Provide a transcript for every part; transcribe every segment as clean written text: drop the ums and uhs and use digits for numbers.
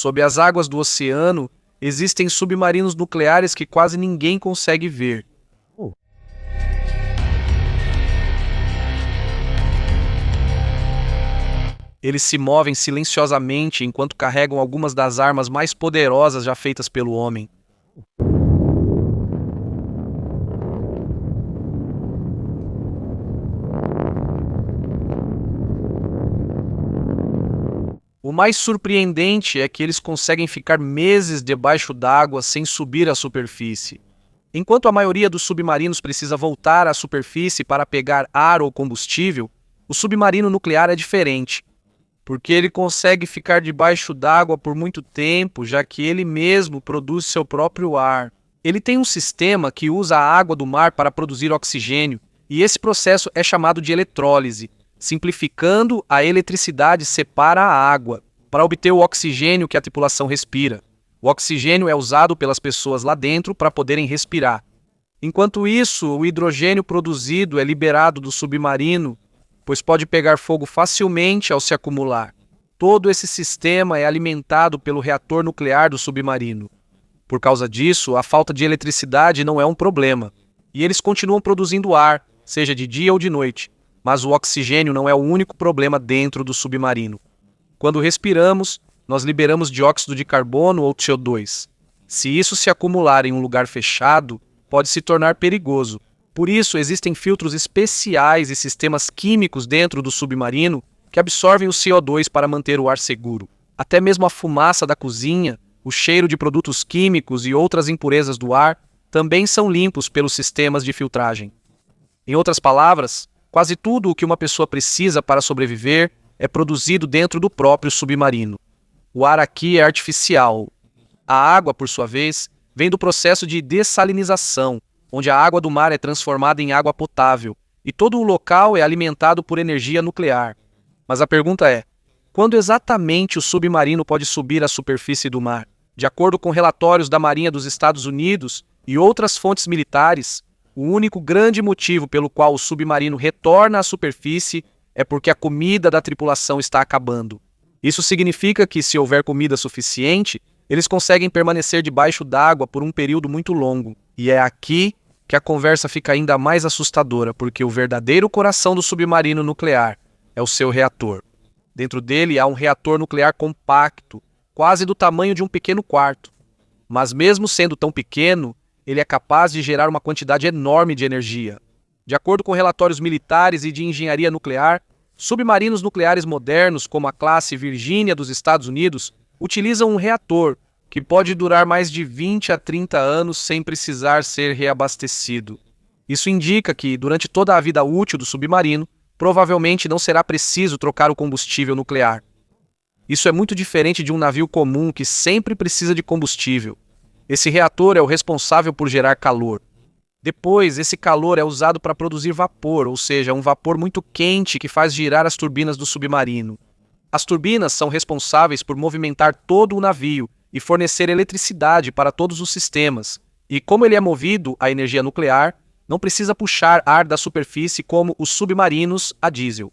Sob as águas do oceano, existem submarinos nucleares que quase ninguém consegue ver. Eles se movem silenciosamente enquanto carregam algumas das armas mais poderosas já feitas pelo homem. O mais surpreendente é que eles conseguem ficar meses debaixo d'água sem subir à superfície. Enquanto a maioria dos submarinos precisa voltar à superfície para pegar ar ou combustível, o submarino nuclear é diferente, porque ele consegue ficar debaixo d'água por muito tempo, já que ele mesmo produz seu próprio ar. Ele tem um sistema que usa a água do mar para produzir oxigênio, e esse processo é chamado de eletrólise. Simplificando, a eletricidade separa a água para obter o oxigênio que a tripulação respira. O oxigênio é usado pelas pessoas lá dentro para poderem respirar. Enquanto isso, o hidrogênio produzido é liberado do submarino, pois pode pegar fogo facilmente ao se acumular. Todo esse sistema é alimentado pelo reator nuclear do submarino. Por causa disso, a falta de eletricidade não é um problema, e eles continuam produzindo ar, seja de dia ou de noite. Mas o oxigênio não é o único problema dentro do submarino. Quando respiramos, nós liberamos dióxido de carbono ou CO2. Se isso se acumular em um lugar fechado, pode se tornar perigoso. Por isso, existem filtros especiais e sistemas químicos dentro do submarino que absorvem o CO2 para manter o ar seguro. Até mesmo a fumaça da cozinha, o cheiro de produtos químicos e outras impurezas do ar também são limpos pelos sistemas de filtragem. Em outras palavras, quase tudo o que uma pessoa precisa para sobreviver é produzido dentro do próprio submarino. O ar aqui é artificial. A água, por sua vez, vem do processo de dessalinização, onde a água do mar é transformada em água potável, e todo o local é alimentado por energia nuclear. Mas a pergunta é, quando exatamente o submarino pode subir à superfície do mar? De acordo com relatórios da Marinha dos Estados Unidos e outras fontes militares, o único grande motivo pelo qual o submarino retorna à superfície é porque a comida da tripulação está acabando. Isso significa que, se houver comida suficiente, eles conseguem permanecer debaixo d'água por um período muito longo. E é aqui que a conversa fica ainda mais assustadora, porque o verdadeiro coração do submarino nuclear é o seu reator. Dentro dele há um reator nuclear compacto, quase do tamanho de um pequeno quarto. Mas mesmo sendo tão pequeno, ele é capaz de gerar uma quantidade enorme de energia. De acordo com relatórios militares e de engenharia nuclear, submarinos nucleares modernos, como a classe Virgínia dos Estados Unidos, utilizam um reator que pode durar mais de 20 a 30 anos sem precisar ser reabastecido. Isso indica que, durante toda a vida útil do submarino, provavelmente não será preciso trocar o combustível nuclear. Isso é muito diferente de um navio comum que sempre precisa de combustível. Esse reator é o responsável por gerar calor. Depois, esse calor é usado para produzir vapor, ou seja, um vapor muito quente que faz girar as turbinas do submarino. As turbinas são responsáveis por movimentar todo o navio e fornecer eletricidade para todos os sistemas. E como ele é movido à energia nuclear, não precisa puxar ar da superfície como os submarinos a diesel.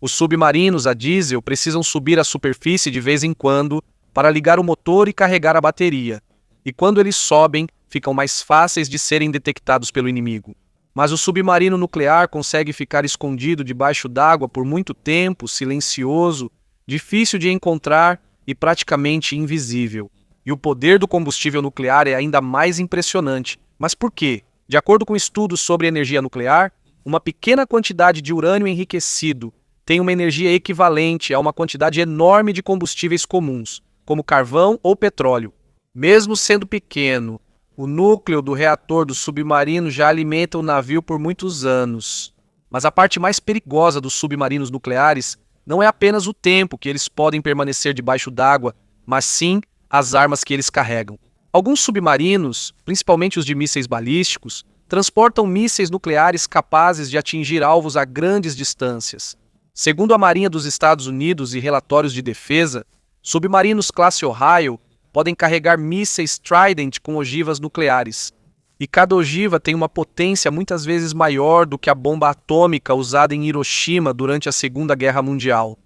Os submarinos a diesel precisam subir à superfície de vez em quando para ligar o motor e carregar a bateria. E quando eles sobem, ficam mais fáceis de serem detectados pelo inimigo. Mas o submarino nuclear consegue ficar escondido debaixo d'água por muito tempo, silencioso, difícil de encontrar e praticamente invisível. E o poder do combustível nuclear é ainda mais impressionante. Mas por quê? De acordo com estudos sobre energia nuclear, uma pequena quantidade de urânio enriquecido tem uma energia equivalente a uma quantidade enorme de combustíveis comuns, como carvão ou petróleo. Mesmo sendo pequeno, o núcleo do reator do submarino já alimenta o navio por muitos anos. Mas a parte mais perigosa dos submarinos nucleares não é apenas o tempo que eles podem permanecer debaixo d'água, mas sim as armas que eles carregam. Alguns submarinos, principalmente os de mísseis balísticos, transportam mísseis nucleares capazes de atingir alvos a grandes distâncias. Segundo a Marinha dos Estados Unidos e relatórios de defesa, submarinos classe Ohio podem carregar mísseis Trident com ogivas nucleares. E cada ogiva tem uma potência muitas vezes maior do que a bomba atômica usada em Hiroshima durante a Segunda Guerra Mundial.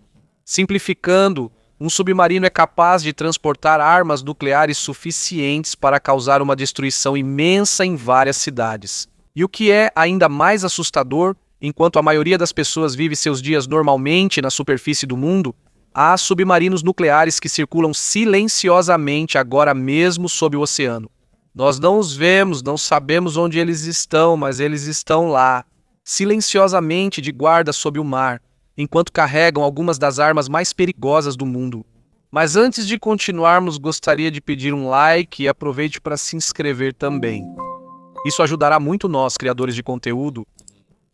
Simplificando, Um submarino é capaz de transportar armas nucleares suficientes para causar uma destruição imensa em várias cidades. E o que é ainda mais assustador, enquanto a maioria das pessoas vive seus dias normalmente na superfície do mundo, há submarinos nucleares que circulam silenciosamente agora mesmo sob o oceano. Nós não os vemos, não sabemos onde eles estão, mas eles estão lá, silenciosamente de guarda sob o mar, enquanto carregam algumas das armas mais perigosas do mundo. Mas antes de continuarmos, gostaria de pedir um like e aproveite para se inscrever também. Isso ajudará muito nós, criadores de conteúdo.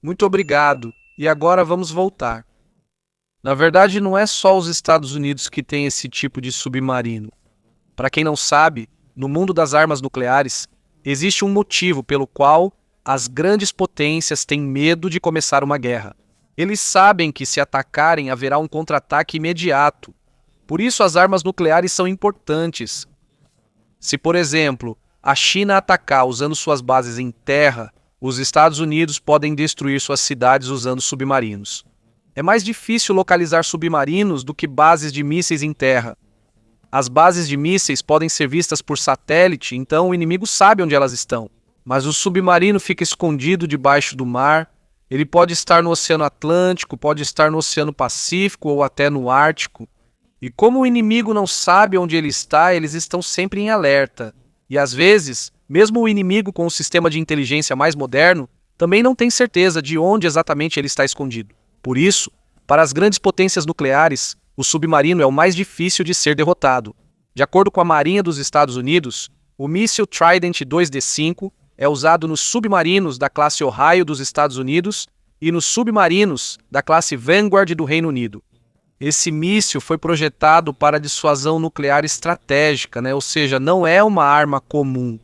Muito obrigado. E agora vamos voltar. Na verdade, não é só os Estados Unidos que têm esse tipo de submarino. Para quem não sabe, no mundo das armas nucleares, existe um motivo pelo qual as grandes potências têm medo de começar uma guerra. Eles sabem que, se atacarem, haverá um contra-ataque imediato. Por isso, as armas nucleares são importantes. Se, por exemplo, a China atacar usando suas bases em terra, os Estados Unidos podem destruir suas cidades usando submarinos. É mais difícil localizar submarinos do que bases de mísseis em terra. As bases de mísseis podem ser vistas por satélite, então o inimigo sabe onde elas estão. Mas o submarino fica escondido debaixo do mar. Ele pode estar no Oceano Atlântico, pode estar no Oceano Pacífico ou até no Ártico. E como o inimigo não sabe onde ele está, eles estão sempre em alerta. E às vezes, mesmo o inimigo com o sistema de inteligência mais moderno, também não tem certeza de onde exatamente ele está escondido. Por isso, para as grandes potências nucleares, o submarino é o mais difícil de ser derrotado. De acordo com a Marinha dos Estados Unidos, o míssil Trident 2D5 é usado nos submarinos da classe Ohio dos Estados Unidos e nos submarinos da classe Vanguard do Reino Unido. Esse míssil foi projetado para dissuasão nuclear estratégica, ou seja, não é uma arma comum.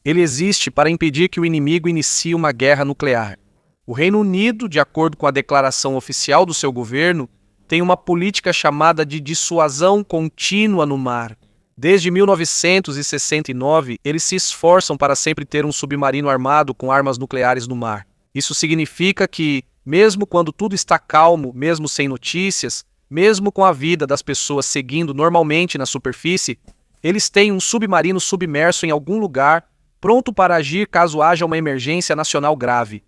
Ele existe para impedir que o inimigo inicie uma guerra nuclear. O Reino Unido, de acordo com a declaração oficial do seu governo, tem uma política chamada de dissuasão contínua no mar. Desde 1969, eles se esforçam para sempre ter um submarino armado com armas nucleares no mar. Isso significa que, mesmo quando tudo está calmo, mesmo sem notícias, mesmo com a vida das pessoas seguindo normalmente na superfície, eles têm um submarino submerso em algum lugar, pronto para agir caso haja uma emergência nacional grave.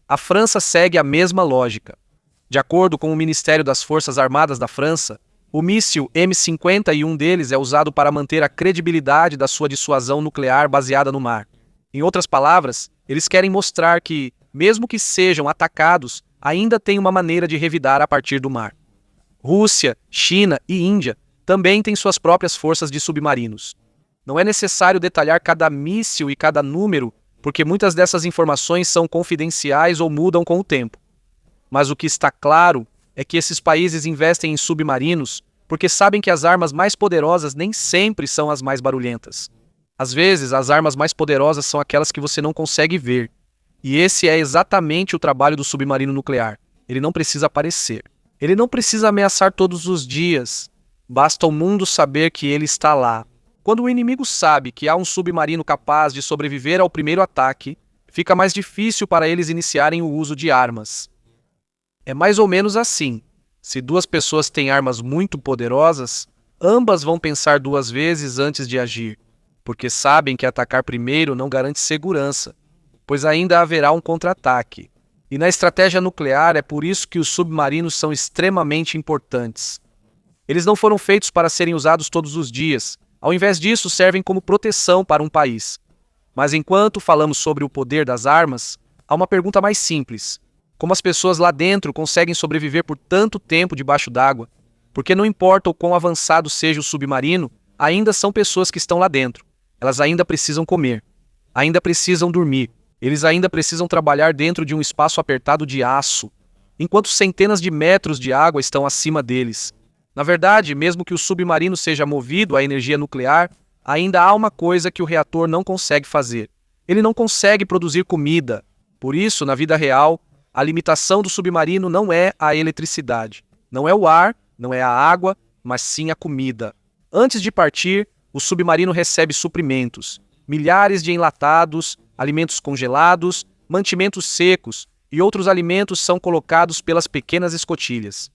A França segue a mesma lógica. De acordo com o Ministério das Forças Armadas da França, o míssil M50 e um deles é usado para manter a credibilidade da sua dissuasão nuclear baseada no mar. Em outras palavras, eles querem mostrar que, mesmo que sejam atacados, ainda tem uma maneira de revidar a partir do mar. Rússia, China e Índia também têm suas próprias forças de submarinos. Não é necessário detalhar cada míssil e cada número, porque muitas dessas informações são confidenciais ou mudam com o tempo. Mas o que está claro é que esses países investem em submarinos porque sabem que as armas mais poderosas nem sempre são as mais barulhentas. Às vezes, as armas mais poderosas são aquelas que você não consegue ver. E esse é exatamente o trabalho do submarino nuclear. Ele não precisa aparecer. Ele não precisa ameaçar todos os dias. Basta o mundo saber que ele está lá. Quando o inimigo sabe que há um submarino capaz de sobreviver ao primeiro ataque, fica mais difícil para eles iniciarem o uso de armas. É mais ou menos assim. Se duas pessoas têm armas muito poderosas, ambas vão pensar duas vezes antes de agir, porque sabem que atacar primeiro não garante segurança, pois ainda haverá um contra-ataque. E na estratégia nuclear é por isso que os submarinos são extremamente importantes. Eles não foram feitos para serem usados todos os dias. Ao invés disso, servem como proteção para um país. Mas enquanto falamos sobre o poder das armas, há uma pergunta mais simples. Como as pessoas lá dentro conseguem sobreviver por tanto tempo debaixo d'água? Porque não importa o quão avançado seja o submarino, ainda são pessoas que estão lá dentro. Elas ainda precisam comer, ainda precisam dormir, eles ainda precisam trabalhar dentro de um espaço apertado de aço, enquanto centenas de metros de água estão acima deles. Na verdade, mesmo que o submarino seja movido à energia nuclear, ainda há uma coisa que o reator não consegue fazer. Ele não consegue produzir comida. Por isso, na vida real, a limitação do submarino não é a eletricidade, não é o ar, não é a água, mas sim a comida. Antes de partir, o submarino recebe suprimentos, milhares de enlatados, alimentos congelados, mantimentos secos e outros alimentos são colocados pelas pequenas escotilhas.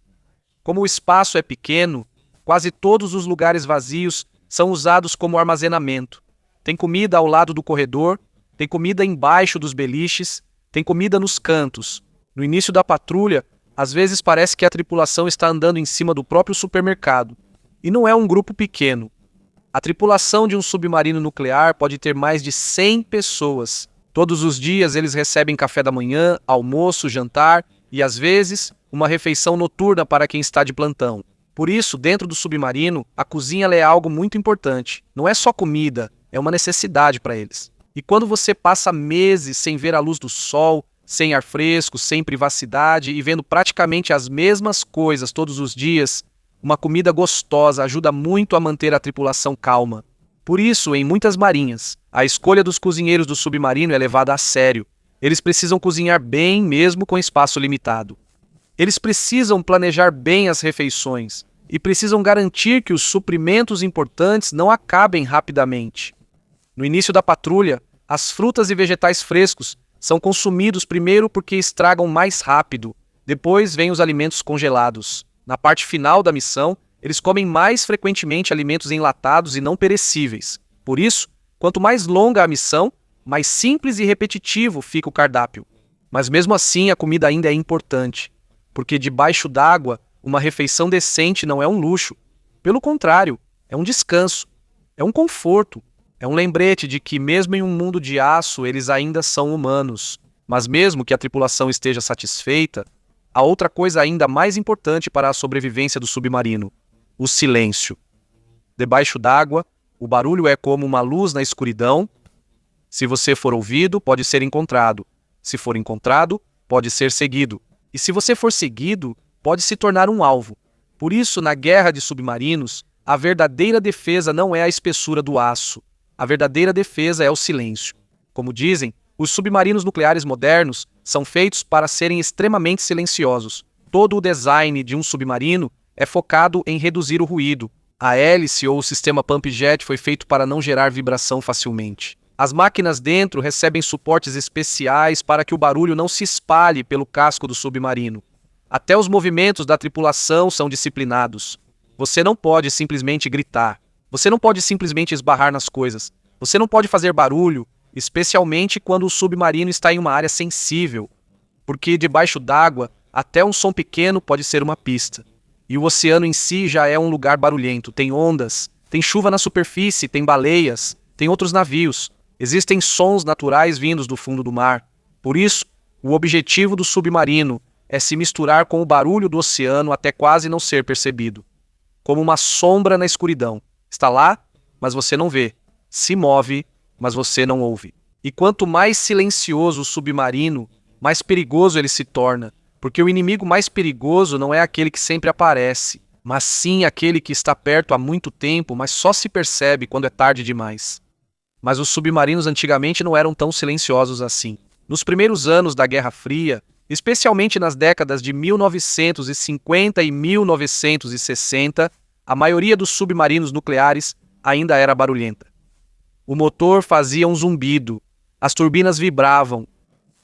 Como o espaço é pequeno, quase todos os lugares vazios são usados como armazenamento. Tem comida ao lado do corredor, tem comida embaixo dos beliches, tem comida nos cantos. No início da patrulha, às vezes parece que a tripulação está andando em cima do próprio supermercado. E não é um grupo pequeno. A tripulação de um submarino nuclear pode ter mais de 100 pessoas. Todos os dias eles recebem café da manhã, almoço, jantar e, às vezes, uma refeição noturna para quem está de plantão. Por isso, dentro do submarino, a cozinha é algo muito importante. Não é só comida, é uma necessidade para eles. E quando você passa meses sem ver a luz do sol, sem ar fresco, sem privacidade e vendo praticamente as mesmas coisas todos os dias, uma comida gostosa ajuda muito a manter a tripulação calma. Por isso, em muitas marinhas, a escolha dos cozinheiros do submarino é levada a sério. Eles precisam cozinhar bem mesmo com espaço limitado. Eles precisam planejar bem as refeições e precisam garantir que os suprimentos importantes não acabem rapidamente. No início da patrulha, as frutas e vegetais frescos são consumidos primeiro porque estragam mais rápido, depois vêm os alimentos congelados. Na parte final da missão, eles comem mais frequentemente alimentos enlatados e não perecíveis. Por isso, quanto mais longa a missão, mais simples e repetitivo fica o cardápio. Mas mesmo assim, a comida ainda é importante, porque debaixo d'água, uma refeição decente não é um luxo. Pelo contrário, é um descanso, é um conforto, é um lembrete de que mesmo em um mundo de aço, eles ainda são humanos. Mas mesmo que a tripulação esteja satisfeita, há outra coisa ainda mais importante para a sobrevivência do submarino: o silêncio. Debaixo d'água, o barulho é como uma luz na escuridão. Se você for ouvido, pode ser encontrado. Se for encontrado, pode ser seguido. E se você for seguido, pode se tornar um alvo. Por isso, na guerra de submarinos, a verdadeira defesa não é a espessura do aço. A verdadeira defesa é o silêncio. Como dizem, os submarinos nucleares modernos são feitos para serem extremamente silenciosos. Todo o design de um submarino é focado em reduzir o ruído. A hélice ou o sistema pump jet foi feito para não gerar vibração facilmente. As máquinas dentro recebem suportes especiais para que o barulho não se espalhe pelo casco do submarino. Até os movimentos da tripulação são disciplinados. Você não pode simplesmente gritar. Você não pode simplesmente esbarrar nas coisas. Você não pode fazer barulho, especialmente quando o submarino está em uma área sensível, porque debaixo d'água, até um som pequeno pode ser uma pista. E o oceano em si já é um lugar barulhento. Tem ondas, tem chuva na superfície, tem baleias, tem outros navios. Existem sons naturais vindos do fundo do mar. Por isso, o objetivo do submarino é se misturar com o barulho do oceano até quase não ser percebido. Como uma sombra na escuridão. Está lá, mas você não vê. Se move, mas você não ouve. E quanto mais silencioso o submarino, mais perigoso ele se torna, porque o inimigo mais perigoso não é aquele que sempre aparece, mas sim aquele que está perto há muito tempo, mas só se percebe quando é tarde demais. Mas os submarinos antigamente não eram tão silenciosos assim. Nos primeiros anos da Guerra Fria, especialmente nas décadas de 1950 e 1960, a maioria dos submarinos nucleares ainda era barulhenta. O motor fazia um zumbido, as turbinas vibravam,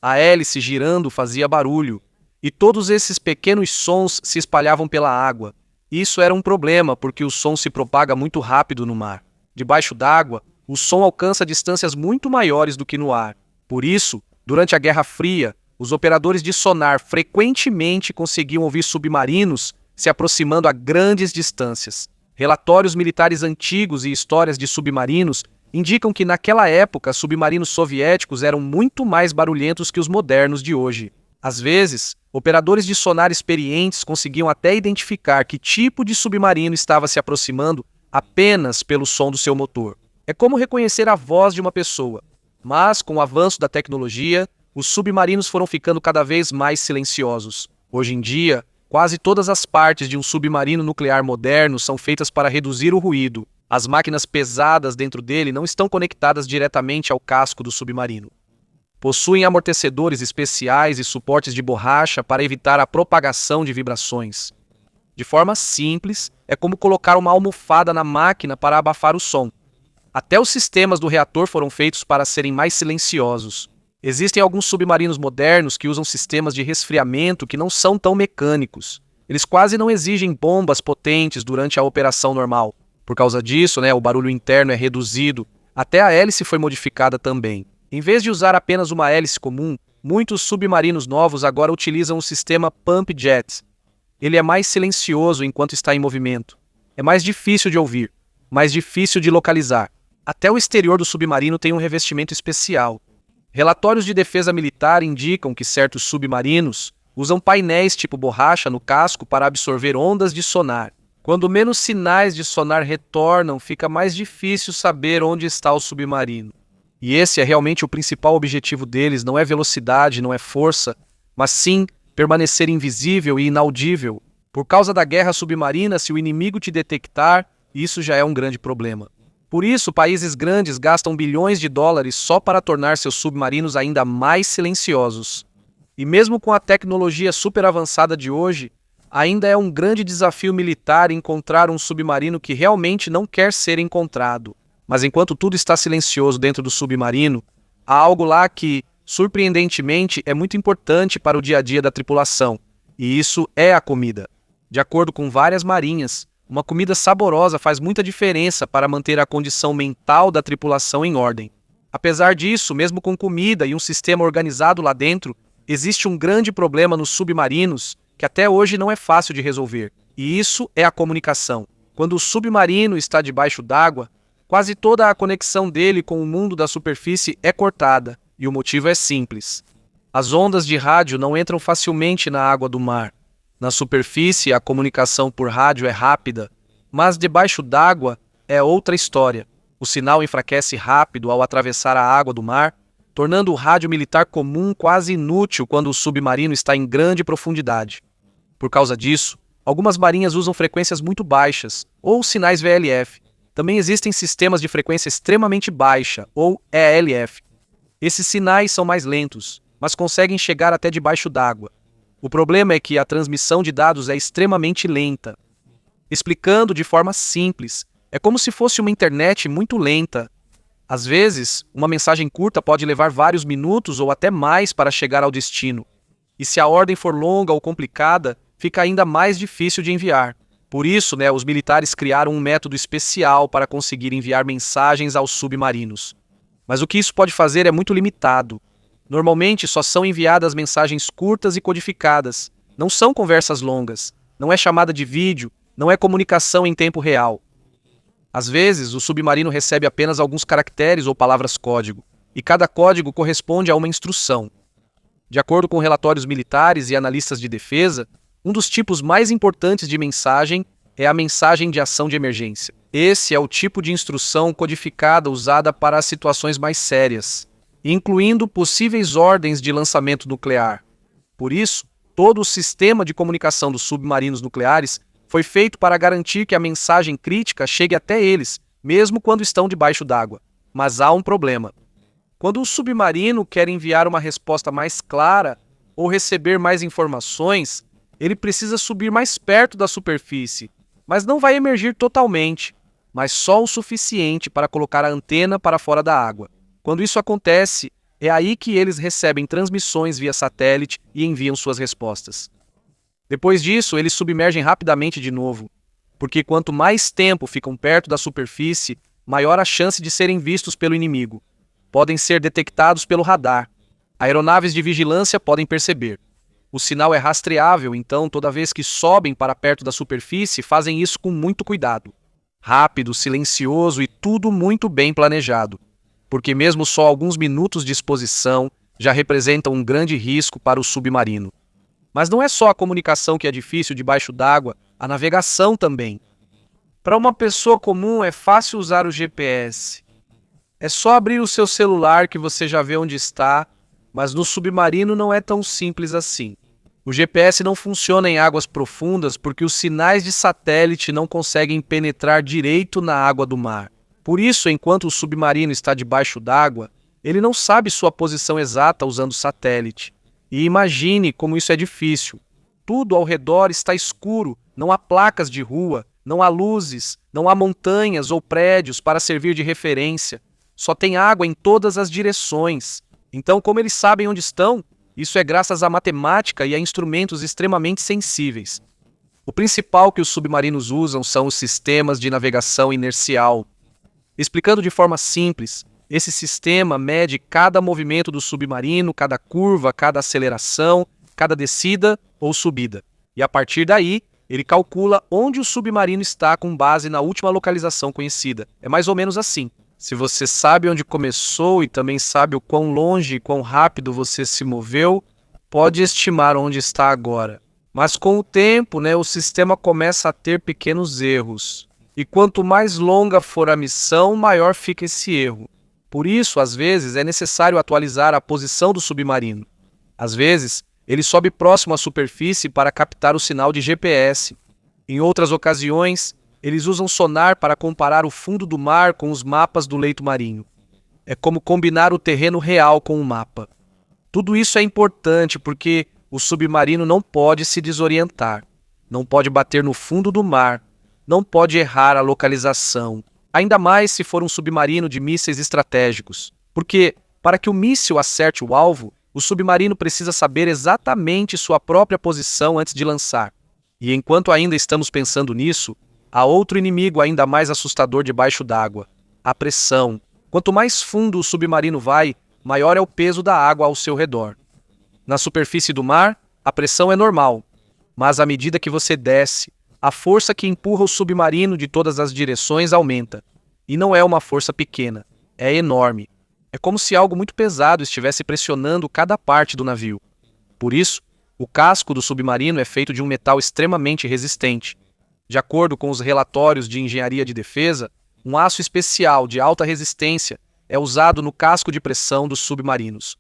a hélice girando fazia barulho, e todos esses pequenos sons se espalhavam pela água. Isso era um problema porque o som se propaga muito rápido no mar. Debaixo d'água, o som alcança distâncias muito maiores do que no ar. Por isso, durante a Guerra Fria, os operadores de sonar frequentemente conseguiam ouvir submarinos se aproximando a grandes distâncias. Relatórios militares antigos e histórias de submarinos indicam que naquela época submarinos soviéticos eram muito mais barulhentos que os modernos de hoje. Às vezes, operadores de sonar experientes conseguiam até identificar que tipo de submarino estava se aproximando apenas pelo som do seu motor. É como reconhecer a voz de uma pessoa. Mas, com o avanço da tecnologia, os submarinos foram ficando cada vez mais silenciosos. Hoje em dia, quase todas as partes de um submarino nuclear moderno são feitas para reduzir o ruído. As máquinas pesadas dentro dele não estão conectadas diretamente ao casco do submarino. Possuem amortecedores especiais e suportes de borracha para evitar a propagação de vibrações. De forma simples, é como colocar uma almofada na máquina para abafar o som. Até os sistemas do reator foram feitos para serem mais silenciosos. Existem alguns submarinos modernos que usam sistemas de resfriamento que não são tão mecânicos. Eles quase não exigem bombas potentes durante a operação normal. Por causa disso, o barulho interno é reduzido. Até a hélice foi modificada também. Em vez de usar apenas uma hélice comum, muitos submarinos novos agora utilizam o sistema Pump Jet. Ele é mais silencioso enquanto está em movimento. É mais difícil de ouvir, mais difícil de localizar. Até o exterior do submarino tem um revestimento especial. Relatórios de defesa militar indicam que certos submarinos usam painéis tipo borracha no casco para absorver ondas de sonar. Quando menos sinais de sonar retornam, fica mais difícil saber onde está o submarino. E esse é realmente o principal objetivo deles, não é velocidade, não é força, mas sim permanecer invisível e inaudível. Por causa da guerra submarina, se o inimigo te detectar, isso já é um grande problema. Por isso, países grandes gastam bilhões de dólares só para tornar seus submarinos ainda mais silenciosos. E mesmo com a tecnologia super avançada de hoje, ainda é um grande desafio militar encontrar um submarino que realmente não quer ser encontrado. Mas enquanto tudo está silencioso dentro do submarino, há algo lá que, surpreendentemente, é muito importante para o dia a dia da tripulação. E isso é a comida. De acordo com várias marinhas, uma comida saborosa faz muita diferença para manter a condição mental da tripulação em ordem. Apesar disso, mesmo com comida e um sistema organizado lá dentro, existe um grande problema nos submarinos que até hoje não é fácil de resolver. E isso é a comunicação. Quando o submarino está debaixo d'água, quase toda a conexão dele com o mundo da superfície é cortada. E o motivo é simples. As ondas de rádio não entram facilmente na água do mar. Na superfície, a comunicação por rádio é rápida, mas debaixo d'água é outra história. O sinal enfraquece rápido ao atravessar a água do mar, tornando o rádio militar comum quase inútil quando o submarino está em grande profundidade. Por causa disso, algumas marinhas usam frequências muito baixas, ou sinais VLF. Também existem sistemas de frequência extremamente baixa, ou ELF. Esses sinais são mais lentos, mas conseguem chegar até debaixo d'água. O problema é que a transmissão de dados é extremamente lenta. Explicando de forma simples, é como se fosse uma internet muito lenta. Às vezes, uma mensagem curta pode levar vários minutos ou até mais para chegar ao destino. E se a ordem for longa ou complicada, fica ainda mais difícil de enviar. Por isso, os militares criaram um método especial para conseguir enviar mensagens aos submarinos. Mas o que isso pode fazer é muito limitado. Normalmente só são enviadas mensagens curtas e codificadas. Não são conversas longas. Não é chamada de vídeo. Não é comunicação em tempo real. Às vezes, o submarino recebe apenas alguns caracteres ou palavras-código, e cada código corresponde a uma instrução. De acordo com relatórios militares e analistas de defesa, um dos tipos mais importantes de mensagem é a mensagem de ação de emergência. Esse é o tipo de instrução codificada usada para as situações mais sérias, incluindo possíveis ordens de lançamento nuclear. Por isso, todo o sistema de comunicação dos submarinos nucleares foi feito para garantir que a mensagem crítica chegue até eles, mesmo quando estão debaixo d'água. Mas há um problema. Quando o submarino quer enviar uma resposta mais clara ou receber mais informações, ele precisa subir mais perto da superfície, mas não vai emergir totalmente, mas só o suficiente para colocar a antena para fora da água. Quando isso acontece, é aí que eles recebem transmissões via satélite e enviam suas respostas. Depois disso, eles submergem rapidamente de novo, porque quanto mais tempo ficam perto da superfície, maior a chance de serem vistos pelo inimigo. Podem ser detectados pelo radar. Aeronaves de vigilância podem perceber. O sinal é rastreável, então toda vez que sobem para perto da superfície, fazem isso com muito cuidado. Rápido, silencioso e tudo muito bem planejado. Porque mesmo só alguns minutos de exposição já representam um grande risco para o submarino. Mas não é só a comunicação que é difícil debaixo d'água, a navegação também. Para uma pessoa comum é fácil usar o GPS. É só abrir o seu celular que você já vê onde está, mas no submarino não é tão simples assim. O GPS não funciona em águas profundas porque os sinais de satélite não conseguem penetrar direito na água do mar. Por isso, enquanto o submarino está debaixo d'água, ele não sabe sua posição exata usando satélite. E imagine como isso é difícil. Tudo ao redor está escuro, não há placas de rua, não há luzes, não há montanhas ou prédios para servir de referência. Só tem água em todas as direções. Então, como eles sabem onde estão? Isso é graças à matemática e a instrumentos extremamente sensíveis. O principal que os submarinos usam são os sistemas de navegação inercial. Explicando de forma simples, esse sistema mede cada movimento do submarino, cada curva, cada aceleração, cada descida ou subida. E a partir daí, ele calcula onde o submarino está com base na última localização conhecida. É mais ou menos assim. Se você sabe onde começou e também sabe o quão longe e quão rápido você se moveu, pode estimar onde está agora. Mas com o tempo, o sistema começa a ter pequenos erros. E quanto mais longa for a missão, maior fica esse erro. Por isso, às vezes, é necessário atualizar a posição do submarino. Às vezes, ele sobe próximo à superfície para captar o sinal de GPS. Em outras ocasiões, eles usam sonar para comparar o fundo do mar com os mapas do leito marinho. É como combinar o terreno real com o mapa. Tudo isso é importante porque o submarino não pode se desorientar, não pode bater no fundo do mar, não pode errar a localização, ainda mais se for um submarino de mísseis estratégicos. Porque, para que o míssil acerte o alvo, o submarino precisa saber exatamente sua própria posição antes de lançar. E enquanto ainda estamos pensando nisso, há outro inimigo ainda mais assustador debaixo d'água: a pressão. Quanto mais fundo o submarino vai, maior é o peso da água ao seu redor. Na superfície do mar, a pressão é normal, mas à medida que você desce, a força que empurra o submarino de todas as direções aumenta. E não é uma força pequena, é enorme. É como se algo muito pesado estivesse pressionando cada parte do navio. Por isso, o casco do submarino é feito de um metal extremamente resistente. De acordo com os relatórios de engenharia de defesa, um aço especial de alta resistência é usado no casco de pressão dos submarinos.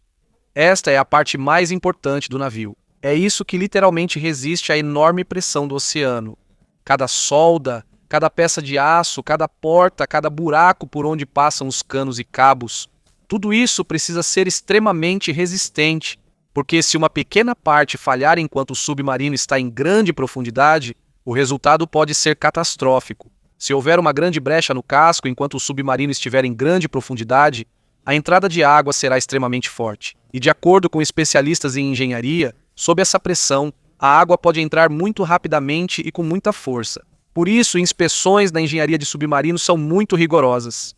Esta é a parte mais importante do navio. É isso que literalmente resiste à enorme pressão do oceano. Cada solda, cada peça de aço, cada porta, cada buraco por onde passam os canos e cabos, tudo isso precisa ser extremamente resistente, porque se uma pequena parte falhar enquanto o submarino está em grande profundidade, o resultado pode ser catastrófico. Se houver uma grande brecha no casco enquanto o submarino estiver em grande profundidade, a entrada de água será extremamente forte. E de acordo com especialistas em engenharia, sob essa pressão, a água pode entrar muito rapidamente e com muita força. Por isso, inspeções na engenharia de submarinos são muito rigorosas.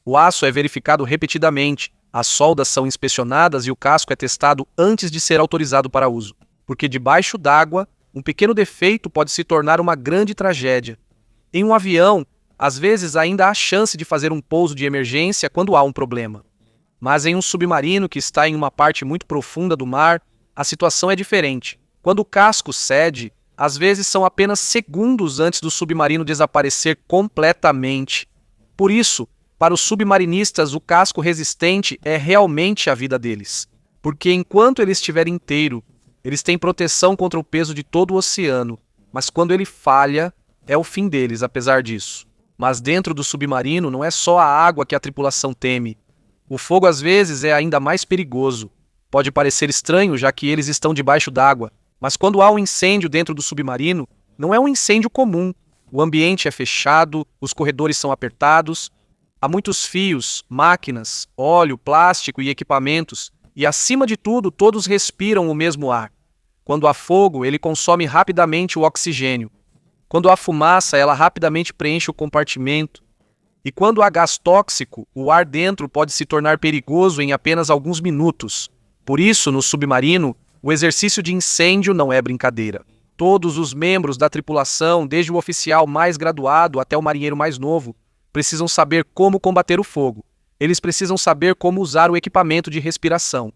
O aço é verificado repetidamente, as soldas são inspecionadas e o casco é testado antes de ser autorizado para uso. Porque debaixo d'água, um pequeno defeito pode se tornar uma grande tragédia. Em um avião, às vezes ainda há chance de fazer um pouso de emergência quando há um problema. Mas em um submarino que está em uma parte muito profunda do mar, a situação é diferente. Quando o casco cede, às vezes são apenas segundos antes do submarino desaparecer completamente. Por isso, para os submarinistas, o casco resistente é realmente a vida deles. Porque enquanto ele estiver inteiro, eles têm proteção contra o peso de todo o oceano. Mas quando ele falha, é o fim deles, apesar disso. Mas dentro do submarino não é só a água que a tripulação teme. O fogo às vezes é ainda mais perigoso. Pode parecer estranho, já que eles estão debaixo d'água. Mas quando há um incêndio dentro do submarino, não é um incêndio comum. O ambiente é fechado, os corredores são apertados, há muitos fios, máquinas, óleo, plástico e equipamentos, e acima de tudo, todos respiram o mesmo ar. Quando há fogo, ele consome rapidamente o oxigênio. Quando há fumaça, ela rapidamente preenche o compartimento. E quando há gás tóxico, o ar dentro pode se tornar perigoso em apenas alguns minutos. Por isso, no submarino, o exercício de incêndio não é brincadeira. Todos os membros da tripulação, desde o oficial mais graduado até o marinheiro mais novo, precisam saber como combater o fogo. Eles precisam saber como usar o equipamento de respiração.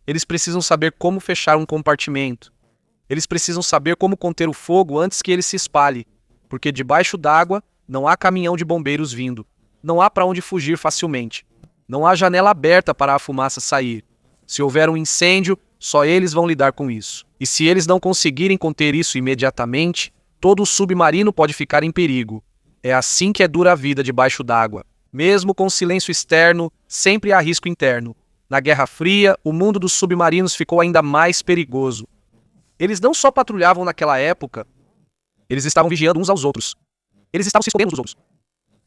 Eles precisam saber como fechar um compartimento. Eles precisam saber como conter o fogo antes que ele se espalhe, porque debaixo d'água não há caminhão de bombeiros vindo. Não há para onde fugir facilmente. Não há janela aberta para a fumaça sair. Se houver um incêndio, só eles vão lidar com isso. E se eles não conseguirem conter isso imediatamente, todo o submarino pode ficar em perigo. É assim que é dura a vida debaixo d'água. Mesmo com silêncio externo, sempre há risco interno. Na Guerra Fria, o mundo dos submarinos ficou ainda mais perigoso. Eles não só patrulhavam naquela época, eles estavam vigiando uns aos outros. Eles estavam se escondendo uns dos outros.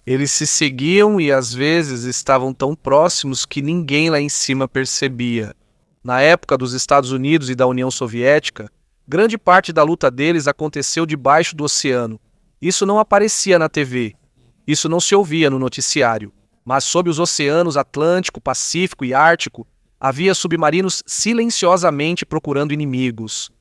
Eles se seguiam e às vezes estavam tão próximos que ninguém lá em cima percebia. Na época dos Estados Unidos e da União Soviética, Grande parte da luta deles aconteceu debaixo do oceano. Isso não aparecia na TV. Isso não se ouvia no noticiário. Mas sob os oceanos Atlântico, Pacífico e Ártico, havia submarinos silenciosamente procurando inimigos.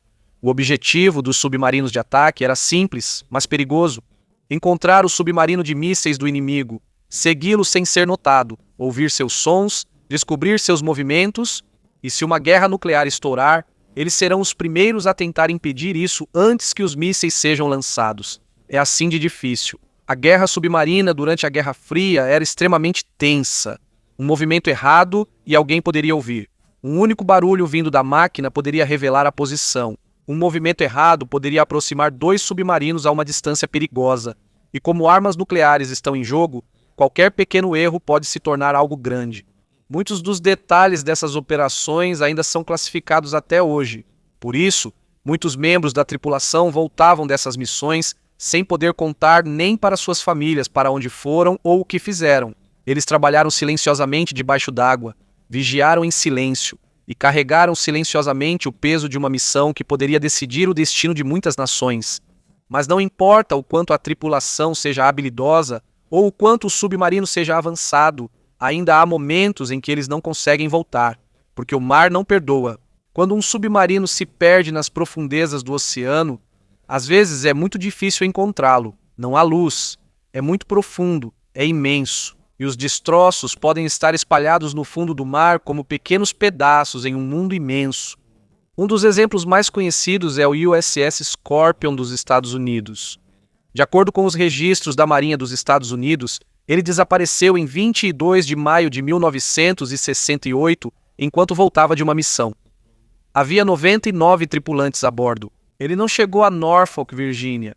O objetivo dos submarinos de ataque era simples, mas perigoso: encontrar o submarino de mísseis do inimigo, segui-lo sem ser notado, ouvir seus sons, descobrir seus movimentos, e se uma guerra nuclear estourar, eles serão os primeiros a tentar impedir isso antes que os mísseis sejam lançados. É assim de difícil. A guerra submarina durante a Guerra Fria era extremamente tensa. Um movimento errado e alguém poderia ouvir. Um único barulho vindo da máquina poderia revelar a posição. Um movimento errado poderia aproximar dois submarinos a uma distância perigosa. E como armas nucleares estão em jogo, qualquer pequeno erro pode se tornar algo grande. Muitos dos detalhes dessas operações ainda são classificados até hoje. Por isso, muitos membros da tripulação voltavam dessas missões sem poder contar nem para suas famílias para onde foram ou o que fizeram. Eles trabalharam silenciosamente debaixo d'água, vigiaram em silêncio e carregaram silenciosamente o peso de uma missão que poderia decidir o destino de muitas nações. Mas não importa o quanto a tripulação seja habilidosa ou o quanto o submarino seja avançado, ainda há momentos em que eles não conseguem voltar, porque o mar não perdoa. Quando um submarino se perde nas profundezas do oceano, às vezes é muito difícil encontrá-lo. Não há luz, é muito profundo, é imenso, e os destroços podem estar espalhados no fundo do mar como pequenos pedaços em um mundo imenso. Um dos exemplos mais conhecidos é o USS Scorpion dos Estados Unidos. De acordo com os registros da Marinha dos Estados Unidos, ele desapareceu em 22 de maio de 1968, enquanto voltava de uma missão. Havia 99 tripulantes a bordo. Ele não chegou a Norfolk, Virgínia.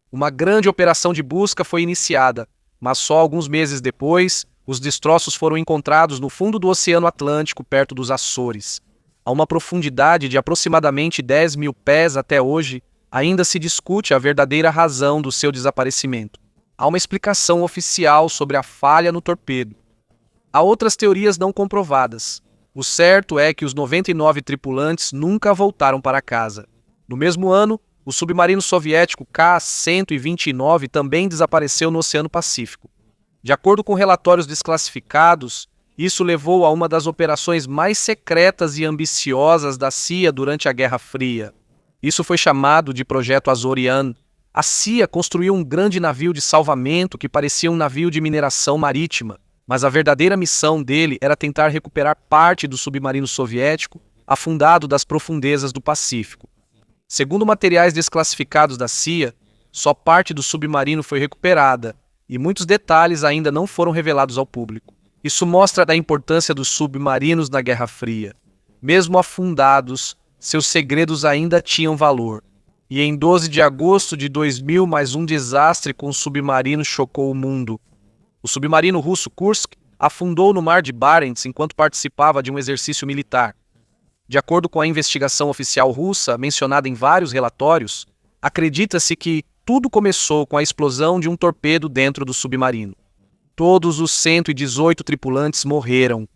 Uma grande operação de busca foi iniciada, mas só alguns meses depois, os destroços foram encontrados no fundo do Oceano Atlântico, perto dos Açores. A uma profundidade de aproximadamente 10 mil pés até hoje, ainda se discute a verdadeira razão do seu desaparecimento. Há uma explicação oficial sobre a falha no torpedo. Há outras teorias não comprovadas. O certo é que os 99 tripulantes nunca voltaram para casa. No mesmo ano, o submarino soviético K-129 também desapareceu no Oceano Pacífico. De acordo com relatórios desclassificados, isso levou a uma das operações mais secretas e ambiciosas da CIA durante a Guerra Fria. Isso foi chamado de Projeto Azorian. A CIA construiu um grande navio de salvamento que parecia um navio de mineração marítima, mas a verdadeira missão dele era tentar recuperar parte do submarino soviético afundado das profundezas do Pacífico. Segundo materiais desclassificados da CIA, só parte do submarino foi recuperada e muitos detalhes ainda não foram revelados ao público. Isso mostra a importância dos submarinos na Guerra Fria. Mesmo afundados, seus segredos ainda tinham valor. E em 12 de agosto de 2000, mais um desastre com o submarino chocou o mundo. O submarino russo Kursk afundou no mar de Barents enquanto participava de um exercício militar. De acordo com a investigação oficial russa, mencionada em vários relatórios, acredita-se que tudo começou com a explosão de um torpedo dentro do submarino. Todos os 118 tripulantes morreram.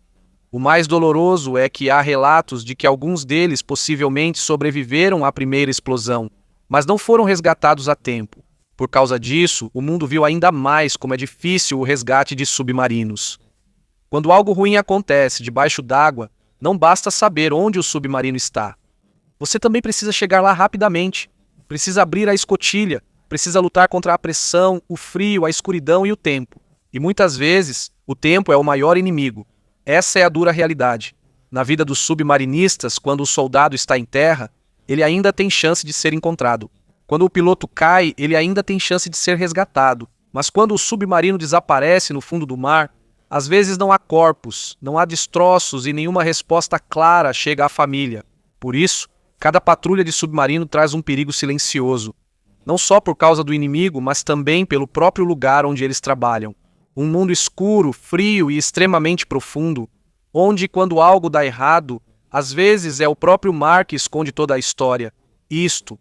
O mais doloroso é que há relatos de que alguns deles possivelmente sobreviveram à primeira explosão, mas não foram resgatados a tempo. Por causa disso, o mundo viu ainda mais como é difícil o resgate de submarinos. Quando algo ruim acontece debaixo d'água, não basta saber onde o submarino está. Você também precisa chegar lá rapidamente. Precisa abrir a escotilha, precisa lutar contra a pressão, o frio, a escuridão e o tempo. E muitas vezes, o tempo é o maior inimigo. Essa é a dura realidade. Na vida dos submarinistas, quando o soldado está em terra, ele ainda tem chance de ser encontrado. Quando o piloto cai, ele ainda tem chance de ser resgatado. Mas quando o submarino desaparece no fundo do mar, às vezes não há corpos, não há destroços e nenhuma resposta clara chega à família. Por isso, cada patrulha de submarino traz um perigo silencioso. Não só por causa do inimigo, mas também pelo próprio lugar onde eles trabalham. Um mundo escuro, frio e extremamente profundo, onde, quando algo dá errado, às vezes é o próprio mar que esconde toda a história. Isto